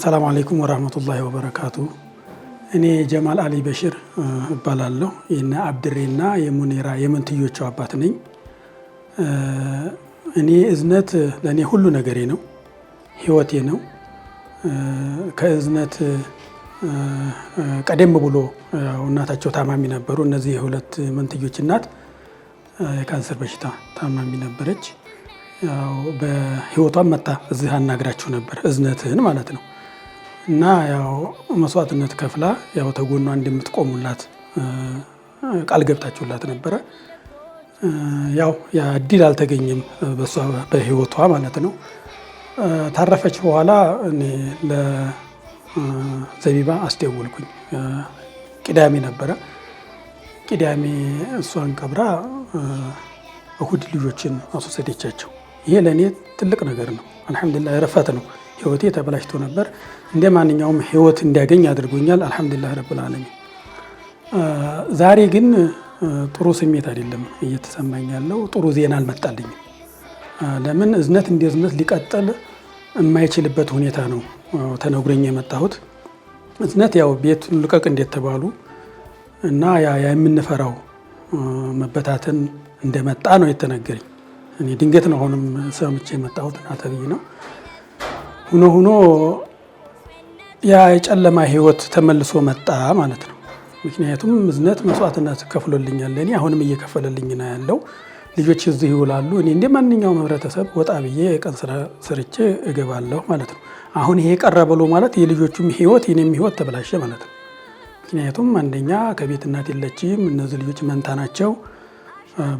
ሰላም አለይኩም ወራህመቱላሂ ወበረካቱ። እኔ ጀማል አሊ በሽር እባላለሁ። የነ አብድሬና የሙኒራ የመንትዮቹ አባት ነኝ። እኔ እዝነት ለእኔ ሁሉ ነገሬ ነው፣ ህይወቴ ነው። ከእዝነት ቀደም ብሎ እናታቸው ታማሚ ነበሩ። እነዚህ የሁለት መንትዮች እናት የካንሰር በሽታ ታማሚ ነበረች። ያው በህይወቷም መጣ እዚህ አናግራችሁ ነበር፣ እዝነትህን ማለት ነው። እና ያው መስዋዕትነት ከፍላ ያው ተጎኗ እንደምትቆሙላት ቃል ገብታችሁላት ነበረ። ያው ያ እድል አልተገኘም በሷ በህይወቷ ማለት ነው። ታረፈች በኋላ እኔ ለዘቢባ አስደወልኩኝ። ቅዳሜ ነበረ። ቅዳሜ እሷን ቀብራ እሁድ ልጆችን አስወሰደቻቸው። ይሄ ለእኔ ትልቅ ነገር ነው። አልሐምዱሊላህ ረፈት ነው። ህይወቴ ተበላሽቶ ነበር። እንደ ማንኛውም ህይወት እንዲያገኝ አድርጎኛል። አልሐምዱሊላህ ረብል ዓለሚን። ዛሬ ግን ጥሩ ስሜት አይደለም እየተሰማኝ ያለው። ጥሩ ዜና አልመጣልኝም። ለምን እዝነት እንደ እዝነት ሊቀጥል የማይችልበት ሁኔታ ነው ተነግሮኝ የመጣሁት። እዝነት ያው ቤት ልቀቅ እንደተባሉ እና ያ የምንፈራው መበታተን እንደመጣ ነው የተነገረኝ። እኔ ድንገት ነው አሁንም ሰምቼ የመጣሁት ተብዬ ነው። ሆኖ ያ የጨለማ ህይወት ተመልሶ መጣ ማለት ነው። ምክንያቱም እዝነት መስዋዕትነት ከፍሎልኛል። እኔ አሁንም እየከፈለልኝ ነው ያለው። ልጆች እዚህ ይውላሉ። እኔ እንደ ማንኛውም ህብረተሰብ ወጣ ብዬ የቀን ስራ ሰርቼ እገባለሁ ማለት ነው። አሁን ይሄ ቀረ ብሎ ማለት የልጆቹም ህይወት የኔም ህይወት ተበላሸ ማለት ነው። ምክንያቱም አንደኛ ከቤት እናት የለችም። እነዚህ ልጆች መንታ ናቸው።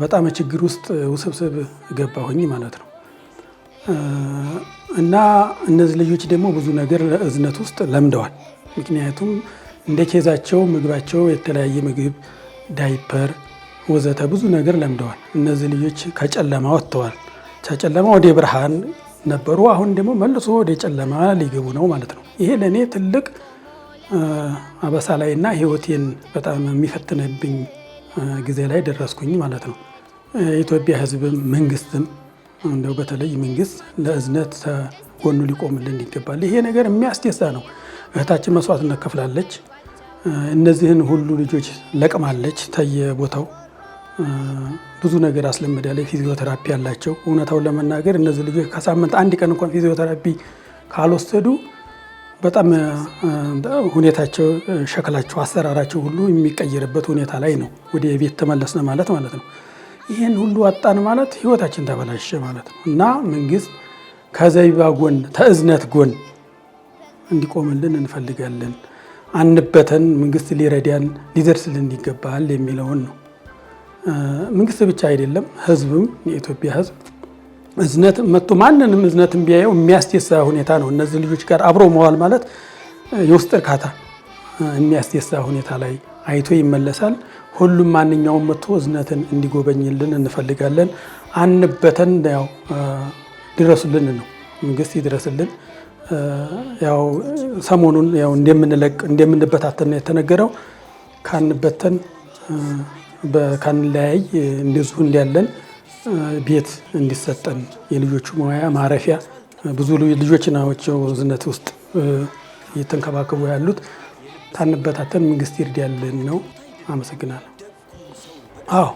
በጣም ችግር ውስጥ ውስብስብ ገባሁኝ ማለት ነው። እና እነዚህ ልጆች ደግሞ ብዙ ነገር እዝነት ውስጥ ለምደዋል። ምክንያቱም እንደ ኬዛቸው ምግባቸው የተለያየ ምግብ፣ ዳይፐር ወዘተ ብዙ ነገር ለምደዋል። እነዚህ ልጆች ከጨለማ ወጥተዋል። ከጨለማ ወደ ብርሃን ነበሩ። አሁን ደግሞ መልሶ ወደ ጨለማ ሊገቡ ነው ማለት ነው። ይሄ ለእኔ ትልቅ አበሳ ላይ እና ህይወቴን በጣም የሚፈትንብኝ ጊዜ ላይ ደረስኩኝ ማለት ነው። የኢትዮጵያ ህዝብም መንግስትም እንደው በተለይ መንግስት ለእዝነት ጎኑ ሊቆምልን ይገባል። ይሄ ነገር የሚያስደሳ ነው። እህታችን መስዋዕትነት ከፍላለች። እነዚህን ሁሉ ልጆች ለቅማለች። ተየቦታው ብዙ ነገር አስለምዳለች። ፊዚዮቴራፒ ያላቸው እውነታውን ለመናገር እነዚህ ልጆች ከሳምንት አንድ ቀን እንኳን ፊዚዮቴራፒ ካልወሰዱ በጣም ሁኔታቸው፣ ሸክላቸው፣ አሰራራቸው ሁሉ የሚቀየርበት ሁኔታ ላይ ነው። ወደ ቤት ተመለስነ ማለት ነው። ይህን ሁሉ አጣን ማለት ህይወታችን ተበላሸ ማለት ነው። እና መንግስት ከዘቢባ ጎን ከእዝነት ጎን እንዲቆምልን እንፈልጋለን። አንበተን፣ መንግስት ሊረዳን ሊደርስልን ይገባል የሚለውን ነው። መንግስት ብቻ አይደለም፣ ህዝብም የኢትዮጵያ ህዝብ እዝነት መጥቶ ማንንም እዝነትን ቢያየው የሚያስደሳ ሁኔታ ነው። እነዚህ ልጆች ጋር አብሮ መዋል ማለት የውስጥ እርካታ የሚያስደሳ ሁኔታ ላይ አይቶ ይመለሳል። ሁሉም ማንኛውም መጥቶ እዝነትን እንዲጎበኝልን እንፈልጋለን። አንበተን፣ ያው ድረሱልን ነው። መንግስት ይድረስልን። ያው ሰሞኑን ያው እንደምንበታተን ነው የተነገረው። ካንበተን ካንለያይ እንደዚሁ እንዲያለን ቤት እንዲሰጠን የልጆቹ መዋያ ማረፊያ። ብዙ ልጆች ናቸው እዝነት ውስጥ እየተንከባከቡ ያሉት። ታንበታተን መንግስት ይርዳልን ነው። አመሰግናለሁ። አዎ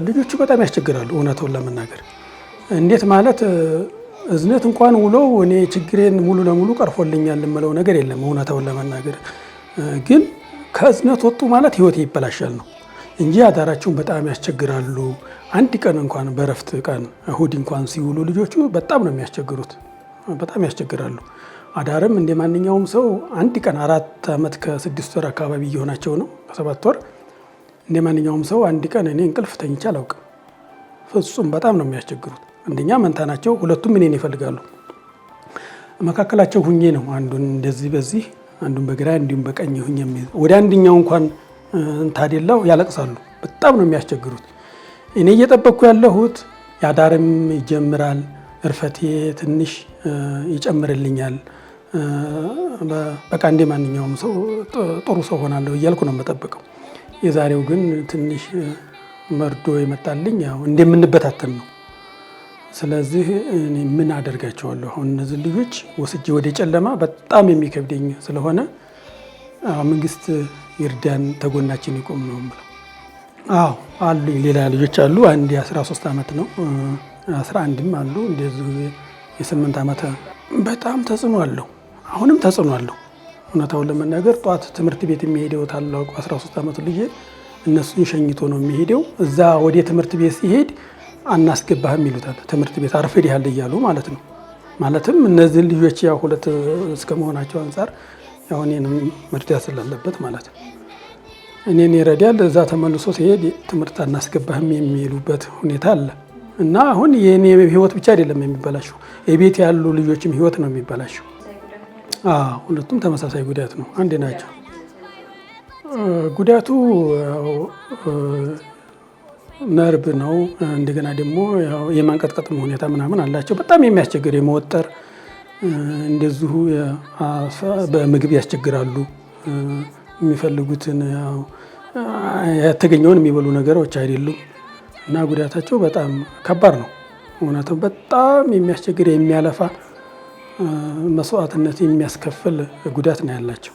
ልጆቹ በጣም ያስቸግራሉ። እውነቱን ለመናገር እንዴት ማለት እዝነት እንኳን ውለው እኔ ችግሬን ሙሉ ለሙሉ ቀርፎልኛል የምለው ነገር የለም። እውነቱን ለመናገር ግን ከእዝነት ወጡ ማለት ህይወት ይበላሻል ነው እንጂ አዳራቸውን በጣም ያስቸግራሉ። አንድ ቀን እንኳን በረፍት ቀን እሁድ እንኳን ሲውሉ ልጆቹ በጣም ነው የሚያስቸግሩት። በጣም ያስቸግራሉ። አዳርም እንደ ማንኛውም ሰው አንድ ቀን 4 ዓመት ከ6 ወር አካባቢ እየሆናቸው ነው፣ ከ7 ወር። እንደ ማንኛውም ሰው አንድ ቀን እኔ እንቅልፍ ተኝቼ አላውቅም። ፍጹም በጣም ነው የሚያስቸግሩት። አንደኛ መንታ ናቸው። ሁለቱም እኔን ይፈልጋሉ። መካከላቸው ሁኜ ነው አንዱን እንደዚህ በዚህ አንዱን በግራ እንዲሁም በቀኝ ሁኜ ወደ አንደኛው እንኳን ታደላው ያለቅሳሉ። በጣም ነው የሚያስቸግሩት። እኔ እየጠበቅኩ ያለሁት ያዳርም ይጀምራል፣ እርፈቴ ትንሽ ይጨምርልኛል፣ በቃ እንደ ማንኛውም ሰው ጥሩ ሰው ሆናለሁ እያልኩ ነው የምጠብቀው። የዛሬው ግን ትንሽ መርዶ የመጣልኝ ያው እንደምንበታተን ነው። ስለዚህ እኔ ምን አደርጋቸዋለሁ? አሁን እነዚህ ልጆች ወስጄ ወደ ጨለማ በጣም የሚከብደኝ ስለሆነ መንግስት ይርዳን፣ ተጎናችን ይቆም ነው የምለው። አዎ አሉኝ፣ ሌላ ልጆች አሉ። አንድ የ13 ዓመት ነው፣ 11ም አሉ እንደዚሁ የ8 ዓመት። በጣም ተጽዕኖ አለው፣ አሁንም ተጽዕኖ አለው። እውነታውን ለመናገር ጠዋት ትምህርት ቤት የሚሄደው ታላቁ 13 ዓመቱ ልጅ እነሱን ሸኝቶ ነው የሚሄደው። እዛ ወደ ትምህርት ቤት ሲሄድ አናስገባህም ይሉታል። ትምህርት ቤት አርፍደሃል እያሉ ማለት ነው። ማለትም እነዚህን ልጆች ያው ሁለት እስከ መሆናቸው አንጻር ያው እኔንም መርዳት ስላለበት ማለት ነው። እኔን ይረዳል። እዛ ተመልሶ ሲሄድ ትምህርት አናስገባህም የሚሉበት ሁኔታ አለ እና አሁን የእኔ ህይወት ብቻ አይደለም የሚበላሸው፣ የቤት ያሉ ልጆችም ህይወት ነው የሚበላሸው። ሁለቱም ተመሳሳይ ጉዳት ነው፣ አንድ ናቸው። ጉዳቱ ነርቭ ነው። እንደገና ደግሞ የማንቀጥቀጥ ሁኔታ ምናምን አላቸው። በጣም የሚያስቸግር የመወጠር እንደዚሁ በምግብ ያስቸግራሉ። የሚፈልጉትን ያተገኘውን የሚበሉ ነገሮች አይደሉም እና ጉዳታቸው በጣም ከባድ ነው። እውነቱ በጣም የሚያስቸግር የሚያለፋ መስዋዕትነት የሚያስከፍል ጉዳት ነው ያላቸው።